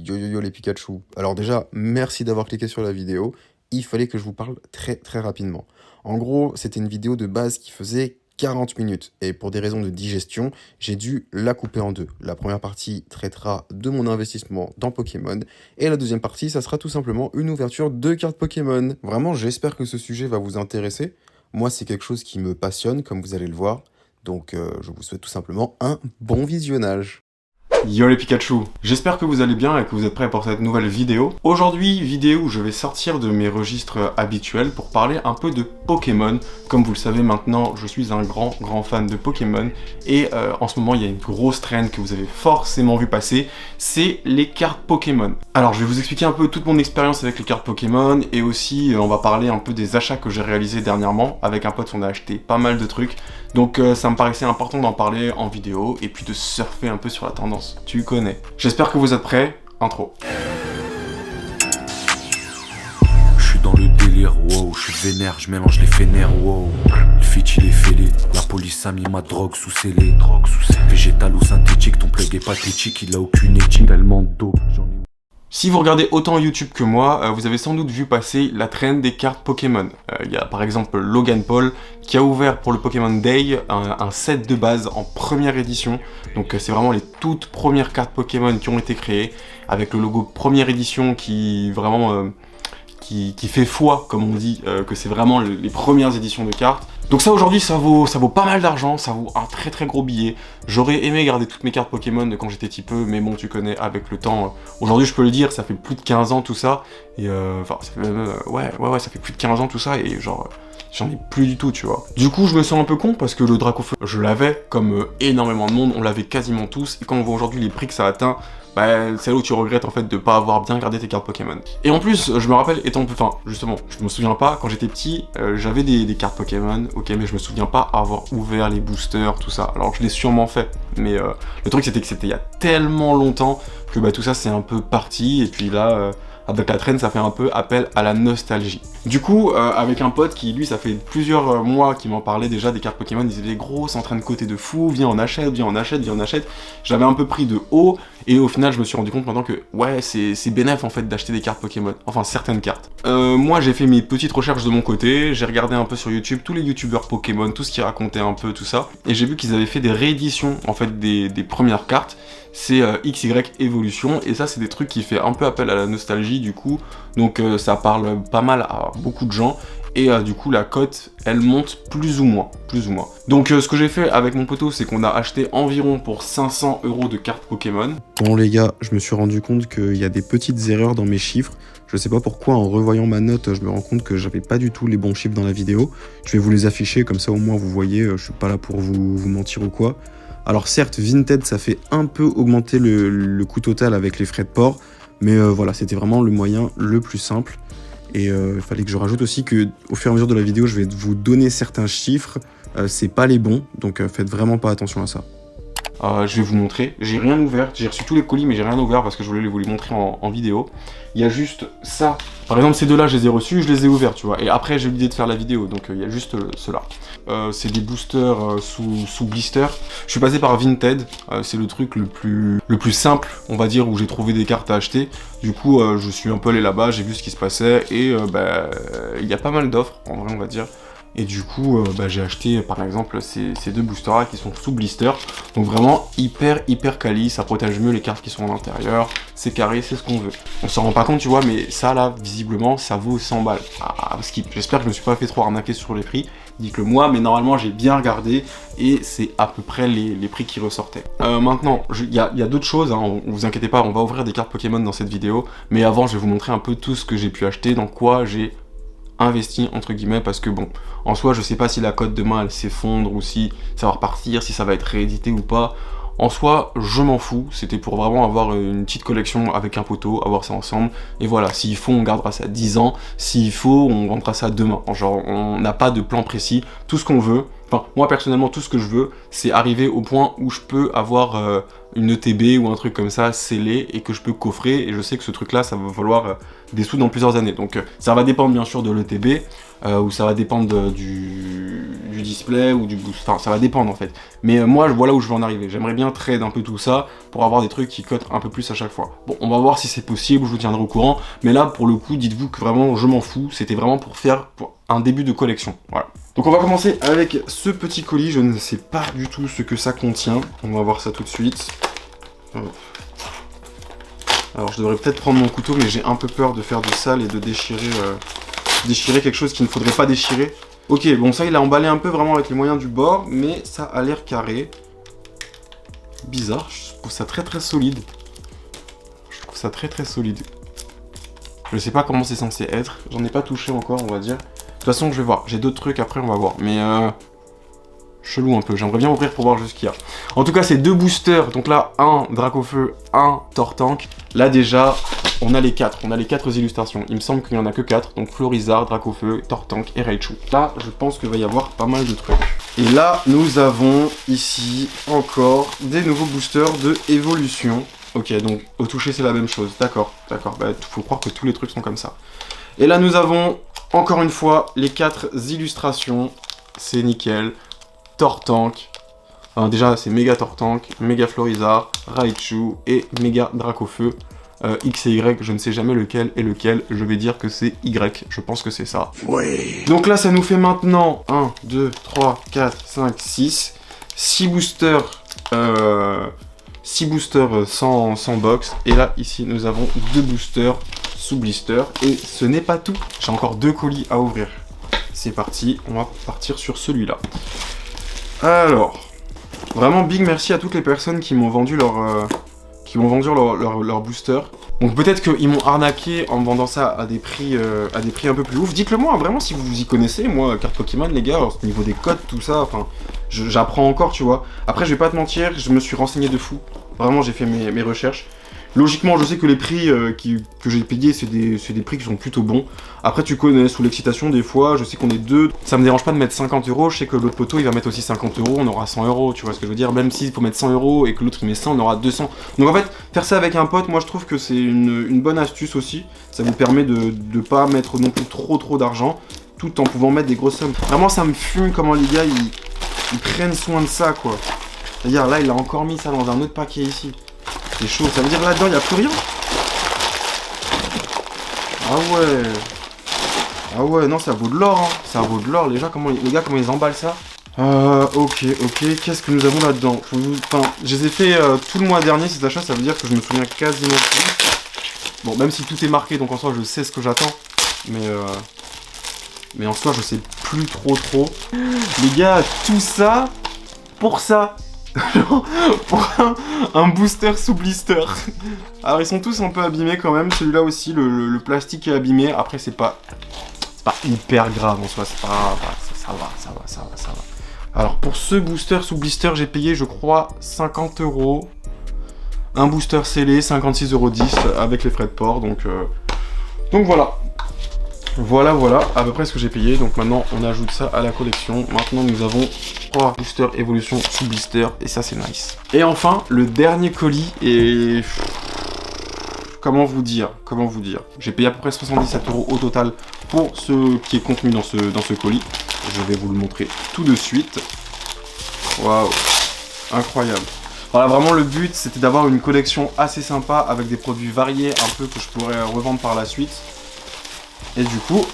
Yo yo yo les Pikachu. Alors déjà, merci d'avoir cliqué sur la vidéo. Il fallait que je vous parle très rapidement. En gros, c'était une vidéo de base qui faisait 40 minutes. Et pour des raisons de digestion, j'ai dû la couper en deux. La première partie traitera de mon investissement dans Pokémon. Et la deuxième partie, ça sera tout simplement une ouverture de cartes Pokémon. Vraiment, j'espère que ce sujet va vous intéresser. Moi, c'est quelque chose qui me passionne, comme vous allez le voir. Donc, je vous souhaite tout simplement un bon visionnage. Yo les Pikachu, j'espère que vous allez bien et que vous êtes prêts pour cette nouvelle vidéo. Aujourd'hui, vidéo où je vais sortir de mes registres habituels pour parler un peu de Pokémon. Comme vous le savez maintenant, je suis un grand fan de Pokémon et en ce moment il y a une grosse trend que vous avez forcément vu passer, c'est les cartes Pokémon. Alors je vais vous expliquer un peu toute mon expérience avec les cartes Pokémon et aussi on va parler un peu des achats que j'ai réalisés dernièrement. Avec un pote on a acheté pas mal de trucs, donc ça me paraissait important d'en parler en vidéo et puis de surfer un peu sur la tendance. Tu connais. J'espère que vous êtes prêts. Intro. Je suis dans le délire, wow, je suis vénère, je mélange les fénères, wow. Le fit il est fêlé, la police a mis ma drogue sous scellé. Végétal ou synthétique, ton plug est pathétique, il a aucune éthique, tellement de dope, j'en ai. Si vous regardez autant YouTube que moi, vous avez sans doute vu passer la trend des cartes Pokémon. Il y a par exemple Logan Paul qui a ouvert pour le Pokémon Day un set de base en première édition. Donc c'est vraiment les toutes premières cartes Pokémon qui ont été créées, avec le logo première édition qui vraiment qui fait foi, comme on dit, que c'est vraiment les premières éditions de cartes. Donc ça aujourd'hui ça vaut pas mal d'argent, ça vaut un très gros billet. J'aurais aimé garder toutes mes cartes Pokémon de quand j'étais petit peu, mais bon tu connais, avec le temps, aujourd'hui je peux le dire, ça fait plus de 15 ans tout ça, et enfin ouais ça fait plus de 15 ans tout ça, et genre j'en ai plus du tout, tu vois. Du coup je me sens un peu con parce que le Dracofeu je l'avais, comme énormément de monde, on l'avait quasiment tous, et quand on voit aujourd'hui les prix que ça a atteint, bah, c'est là où tu regrettes en fait de pas avoir bien gardé tes cartes Pokémon. Et en plus, je me rappelle, enfin justement, je me souviens pas, quand j'étais petit, j'avais des cartes Pokémon, ok, mais je me souviens pas avoir ouvert les boosters, tout ça. Alors je l'ai sûrement fait, mais le truc c'était que c'était il y a tellement longtemps que bah tout ça c'est un peu parti, et puis là, avec la traîne, ça fait un peu appel à la nostalgie. Du coup, avec un pote qui, lui, ça fait plusieurs mois qu'il m'en parlait déjà des cartes Pokémon, ils étaient gros, en train de coter de fou, viens on achète, viens on achète, viens on achète. J'avais un peu pris de haut, et au final, je me suis rendu compte maintenant que, ouais, c'est bénéf en fait d'acheter des cartes Pokémon, enfin certaines cartes. Moi, j'ai fait mes petites recherches de mon côté, j'ai regardé un peu sur YouTube tous les youtubeurs Pokémon, tout ce qui racontait un peu tout ça, et j'ai vu qu'ils avaient fait des rééditions en fait des premières cartes. C'est XY Evolution, et ça c'est des trucs qui fait un peu appel à la nostalgie du coup, donc ça parle pas mal à beaucoup de gens, et du coup la cote elle monte plus ou moins. Donc ce que j'ai fait avec mon poteau, c'est qu'on a acheté environ pour 500 € de cartes Pokémon. Bon les gars, je me suis rendu compte qu'il y a des petites erreurs dans mes chiffres. Je sais pas pourquoi, en revoyant ma note, je me rends compte que j'avais pas du tout les bons chiffres dans la vidéo. Je vais vous les afficher, comme ça au moins vous voyez, je suis pas là pour vous mentir ou quoi. Alors certes, Vinted, ça fait un peu augmenter le coût total avec les frais de port, mais voilà, c'était vraiment le moyen le plus simple. Et il fallait que je rajoute aussi que au fur et à mesure de la vidéo, je vais vous donner certains chiffres, c'est pas les bons, donc faites vraiment pas attention à ça. Je vais vous montrer, j'ai rien ouvert, j'ai reçu tous les colis mais j'ai rien ouvert parce que je voulais vous les montrer en vidéo. Il y a juste ça, par exemple ces deux-là je les ai reçus, je les ai ouverts tu vois, et après j'ai eu l'idée de faire la vidéo, donc il y a juste ceux-là. C'est des boosters sous blister. Je suis passé par Vinted, c'est le truc le plus simple on va dire, où j'ai trouvé des cartes à acheter. Du coup je suis un peu allé là-bas, j'ai vu ce qui se passait, et il y a pas mal d'offres en vrai on va dire. Et du coup, j'ai acheté par exemple ces deux boosters là qui sont sous blister. Donc vraiment hyper quali, ça protège mieux les cartes qui sont à l'intérieur. C'est carré, c'est ce qu'on veut. On s'en rend pas compte tu vois, mais ça là, visiblement, ça vaut 100 balles. Ah, j'espère que je me suis pas fait trop arnaquer sur les prix. Dites-le moi, mais normalement j'ai bien regardé et c'est à peu près les prix qui ressortaient. Maintenant, il y a d'autres choses, hein, vous inquiétez pas, on va ouvrir des cartes Pokémon dans cette vidéo. Mais avant, je vais vous montrer un peu tout ce que j'ai pu acheter, dans quoi j'ai investi entre guillemets, parce que bon, en soi je sais pas si la cote demain elle s'effondre ou si ça va repartir, si ça va être réédité ou pas. En soi je m'en fous, c'était pour vraiment avoir une petite collection avec un poteau, avoir ça ensemble, et voilà, s'il faut on gardera ça 10 ans, s'il faut on vendra ça demain. Genre on n'a pas de plan précis, tout ce qu'on veut, enfin moi personnellement tout ce que je veux c'est arriver au point où je peux avoir une ETB ou un truc comme ça scellé et que je peux coffrer, et je sais que ce truc là ça va valoir des sous dans plusieurs années. Donc ça va dépendre bien sûr de l'ETB, ou ça va dépendre du display ou du boost, enfin ça va dépendre en fait. Mais moi voilà où je veux en arriver, j'aimerais bien trade un peu tout ça pour avoir des trucs qui cotent un peu plus à chaque fois. Bon, on va voir si c'est possible, je vous tiendrai au courant, mais là pour le coup dites-vous que vraiment je m'en fous, c'était vraiment pour faire un début de collection, voilà. Donc on va commencer avec ce petit colis, je ne sais pas du tout ce que ça contient, on va voir ça tout de suite. Alors je devrais peut-être prendre mon couteau, mais j'ai un peu peur de faire du sale et de déchirer quelque chose qu'il ne faudrait pas déchirer. Ok, bon ça il a emballé un peu vraiment avec les moyens du bord, mais ça a l'air carré. Bizarre, je trouve ça très très solide. Je trouve ça très très solide. Je sais pas comment c'est censé être, j'en ai pas touché encore on va dire. De toute façon je vais voir, j'ai d'autres trucs après on va voir, mais chelou un peu, j'aimerais bien ouvrir pour voir juste ce qu'il y a. En tout cas c'est 2 boosters, donc là un Dracofeu, un Tortank. Là déjà on a les 4 illustrations, il me semble qu'il n'y en a que 4, donc Florizard, Dracofeu, Tortank et Raichu. Là je pense qu'il va y avoir pas mal de trucs. Et là nous avons ici encore des nouveaux boosters de évolution. Ok, donc au toucher c'est la même chose, d'accord, bah faut croire que tous les trucs sont comme ça. Et là nous avons encore une fois les 4 illustrations, c'est nickel. Tortank, enfin, déjà c'est méga Tortank, méga Florizard, Raichu et méga Dracofeu. X et Y, je ne sais jamais lequel est lequel, je vais dire que c'est Y, je pense que c'est ça. Oui. Donc là ça nous fait maintenant 1, 2, 3, 4, 5, 6, 6 boosters, 6 boosters sans box, et là ici nous avons 2 boosters sous blister, et ce n'est pas tout, j'ai encore 2 colis à ouvrir. C'est parti, on va partir sur celui-là. Alors, vraiment big merci à toutes les personnes qui m'ont vendu leur booster. Donc peut-être qu'ils m'ont arnaqué en me vendant ça à des prix un peu plus ouf. Dites-le moi, vraiment, si vous y connaissez. Moi, carte Pokémon, les gars, alors, au niveau des codes, tout ça, enfin, j'apprends encore, tu vois. Après, je vais pas te mentir, je me suis renseigné de fou. Vraiment, j'ai fait mes recherches. Logiquement, je sais que les prix que j'ai payés, c'est des prix qui sont plutôt bons. Après, tu connais, sous l'excitation, des fois, je sais qu'on est 2. Ça me dérange pas de mettre 50 €. Je sais que l'autre poteau, il va mettre aussi 50 €. On aura 100 €, tu vois ce que je veux dire. Même s'il faut mettre 100 € et que l'autre, il met 100, on aura 200. Donc en fait, faire ça avec un pote, moi, je trouve que c'est une bonne astuce aussi. Ça vous permet de pas mettre non plus trop d'argent, tout en pouvant mettre des grosses sommes. Vraiment, ça me fume comment les gars, ils prennent soin de ça, quoi. C'est-à-dire, là, il a encore mis ça dans un autre paquet ici. C'est chaud, ça veut dire là-dedans il n'y a plus rien. Ah ouais, non ça vaut de l'or, hein. Ça vaut de l'or, les gars comment ils emballent ça. Ok, qu'est-ce que nous avons là-dedans? Enfin, je les ai fait tout le mois dernier ces achats, ça veut dire que je me souviens quasiment plus. Bon, même si tout est marqué, donc en soi je sais ce que j'attends, mais en soi je sais plus trop. Les gars, tout ça pour ça. Pour un booster sous blister. Alors ils sont tous un peu abîmés quand même, celui-là aussi, le plastique est abîmé. Après c'est pas hyper grave en soi, c'est pas ça va. Alors pour ce booster sous blister, j'ai payé je crois 50 €. Un booster scellé, 56,10 € avec les frais de port, donc voilà. Voilà à peu près ce que j'ai payé. Donc maintenant on ajoute ça à la collection. Maintenant nous avons 3 boosters évolution sous blister et ça c'est nice. Et enfin le dernier colis, et comment vous dire, j'ai payé à peu près 77 € au total pour ce qui est contenu dans ce colis. Je vais vous le montrer tout de suite. Waouh, incroyable. Voilà, vraiment le but c'était d'avoir une collection assez sympa avec des produits variés un peu que je pourrais revendre par la suite. Et du coup,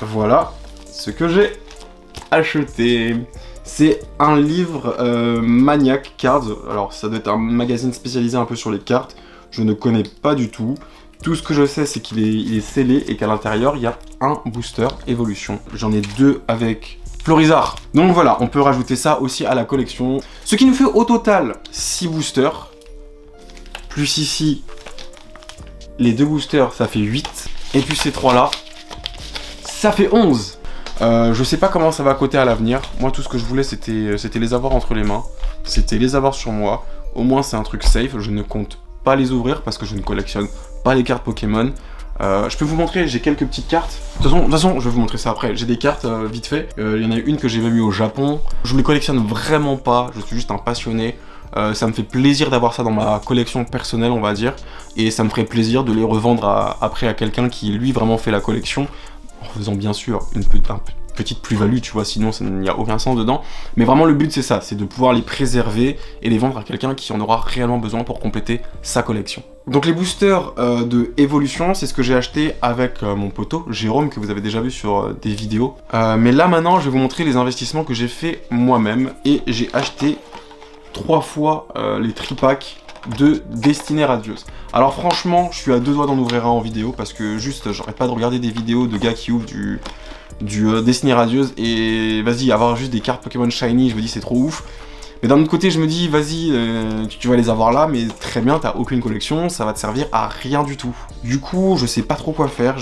voilà ce que j'ai acheté. C'est un livre Maniac Cards. Alors ça doit être un magazine spécialisé un peu sur les cartes. Je ne connais pas du tout. Tout ce que je sais c'est qu'il est scellé et qu'à l'intérieur il y a un booster évolution. J'en ai 2 avec Florizard. Donc voilà, on peut rajouter ça aussi à la collection. Ce qui nous fait au total 6 boosters. Plus ici, les 2 boosters, ça fait 8. Et puis ces 3 là, ça fait 11. Je sais pas comment ça va coter à l'avenir. Moi tout ce que je voulais c'était les avoir entre les mains. C'était les avoir sur moi. Au moins c'est un truc safe. Je ne compte pas les ouvrir parce que je ne collectionne pas les cartes Pokémon. Je peux vous montrer, j'ai quelques petites cartes. De toute façon, je vais vous montrer ça après. J'ai des cartes vite fait. Il y en a une que j'ai même eu au Japon. Je ne les collectionne vraiment pas. Je suis juste un passionné. Ça me fait plaisir d'avoir ça dans ma collection personnelle, on va dire, et ça me ferait plaisir de les revendre après à quelqu'un qui lui vraiment fait la collection, en faisant bien sûr une petite plus-value, tu vois, sinon il n'y a aucun sens dedans. Mais vraiment le but c'est ça, c'est de pouvoir les préserver et les vendre à quelqu'un qui en aura réellement besoin pour compléter sa collection. Donc les boosters de Evolution, c'est ce que j'ai acheté avec mon poteau Jérôme, que vous avez déjà vu sur des vidéos. Mais là maintenant, je vais vous montrer les investissements que j'ai fait moi-même, et j'ai acheté 3 fois les tripacks de Destiny Radieuse. Alors franchement, je suis à 2 doigts d'en ouvrir un en vidéo, parce que juste, j'arrête pas de regarder des vidéos de gars qui ouvrent du Destiny Radieuse, et vas-y, avoir juste des cartes Pokémon Shiny, je me dis c'est trop ouf. Mais d'un autre côté, je me dis, vas-y, tu vas les avoir là, mais très bien, t'as aucune collection, ça va te servir à rien du tout. Du coup, je sais pas trop quoi faire,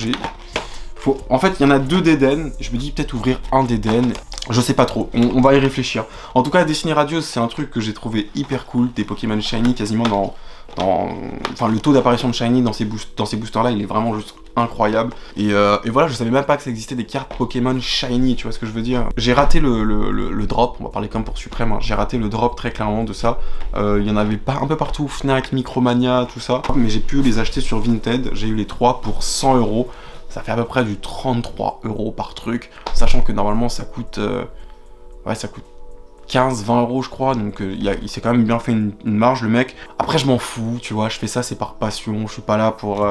En fait, il y en a 2 d'Eden, je me dis peut-être ouvrir un d'Eden, je sais pas trop, on va y réfléchir. En tout cas, Destiny Radieuse, c'est un truc que j'ai trouvé hyper cool, des Pokémon Shiny quasiment enfin, le taux d'apparition de Shiny dans ces boosters là, il est vraiment juste incroyable. Et voilà, je savais même pas que ça existait des cartes Pokémon Shiny, tu vois ce que je veux dire. J'ai raté le drop, on va parler comme pour Suprême, hein. J'ai raté le drop très clairement de ça. Il y en avait pas un peu partout, Fnac, Micromania, tout ça. Mais j'ai pu les acheter sur Vinted, j'ai eu les 3 pour 100 €. Ça fait à peu près du 33 € par truc, sachant que normalement ça coûte... ouais, ça coûte 15-20 € je crois, donc il s'est quand même bien fait une marge le mec. Après je m'en fous, tu vois, je fais ça c'est par passion, je suis pas là pour...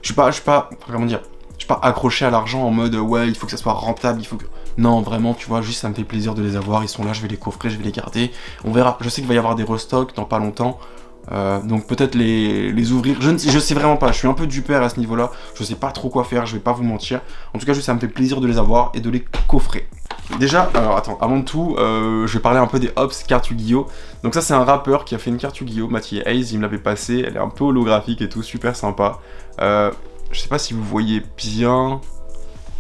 je suis pas, comment dire, je suis pas accroché à l'argent en mode ouais il faut que ça soit rentable, il faut que... Non vraiment, tu vois, juste ça me fait plaisir de les avoir, ils sont là, je vais les coffrer, je vais les garder, on verra. Je sais qu'il va y avoir des restocks dans pas longtemps, donc peut-être les ouvrir, je sais vraiment pas, je suis un peu du père à ce niveau là, je sais pas trop quoi faire, je vais pas vous mentir. En tout cas juste ça me fait plaisir de les avoir et de les coffrer. Déjà, alors attends, avant de tout, je vais parler un peu des Hops cartes Yu-Gi-Oh! Donc ça c'est un rappeur qui a fait une carte Yu-Gi-Oh! Mathieu Hayes, il me l'avait passé, elle est un peu holographique et tout, super sympa. Je sais pas si vous voyez bien,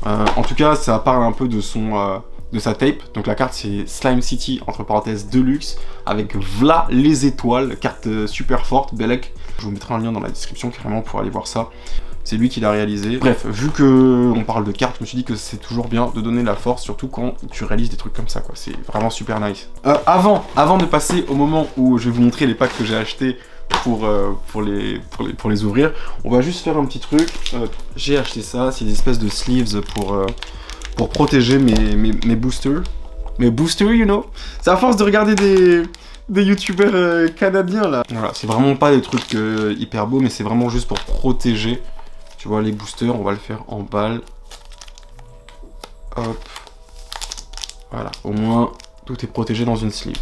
en tout cas ça parle un peu de sa tape. Donc la carte c'est Slime City, entre parenthèses Deluxe, avec v'là les étoiles, carte super forte, Belek. Je vous mettrai un lien dans la description carrément pour aller voir ça. C'est lui qui l'a réalisé. Bref, vu qu'on parle de cartes, je me suis dit que c'est toujours bien de donner la force, surtout quand tu réalises des trucs comme ça, quoi. C'est vraiment super nice. Avant de passer au moment où je vais vous montrer les packs que j'ai achetés pour les ouvrir, on va juste faire un petit truc. J'ai acheté ça, c'est des espèces de sleeves pour protéger mes boosters. Mes boosters, you know. C'est à force de regarder des youtubeurs canadiens là. Voilà, c'est vraiment pas des trucs hyper beaux, mais c'est vraiment juste pour protéger. Tu vois, les boosters, on va le faire en balle. Hop. Voilà, au moins tout est protégé dans une sleeve.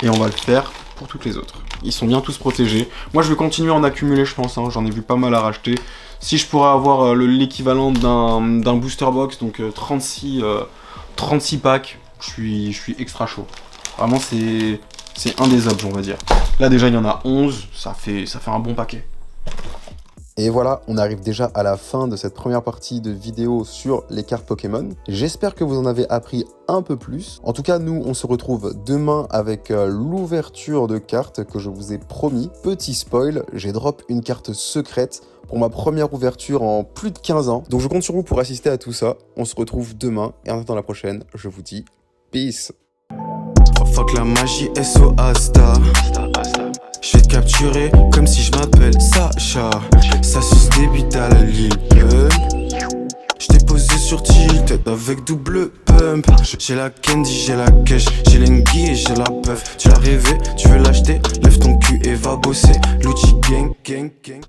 Et on va le faire pour toutes les autres. Ils sont bien tous protégés. Moi je vais continuer à en accumuler, je pense, hein. J'en ai vu pas mal à racheter. Si je pourrais avoir l'équivalent d'un booster box, donc 36 packs, je suis extra chaud. Vraiment c'est un des objets, on va dire. Là déjà il y en a 11, ça fait un bon paquet. Et voilà, on arrive déjà à la fin de cette première partie de vidéo sur les cartes Pokémon. J'espère que vous en avez appris un peu plus. En tout cas, nous, on se retrouve demain avec l'ouverture de cartes que je vous ai promis. Petit spoil, j'ai drop une carte secrète pour ma première ouverture en plus de 15 ans. Donc je compte sur vous pour assister à tout ça. On se retrouve demain et en attendant la prochaine, je vous dis peace. Fuck la magie, SOA Star. Je vais te capturer comme si je m'appelle Sacha. Ça suce des bites à la Lil Pump. Je t'ai posé sur tilt avec double pump. J'ai la candy, j'ai la cash, j'ai l'engie et j'ai la puff. Tu l'as rêvé, tu veux l'acheter, lève ton cul et va bosser. Lucci gang, gang, gang.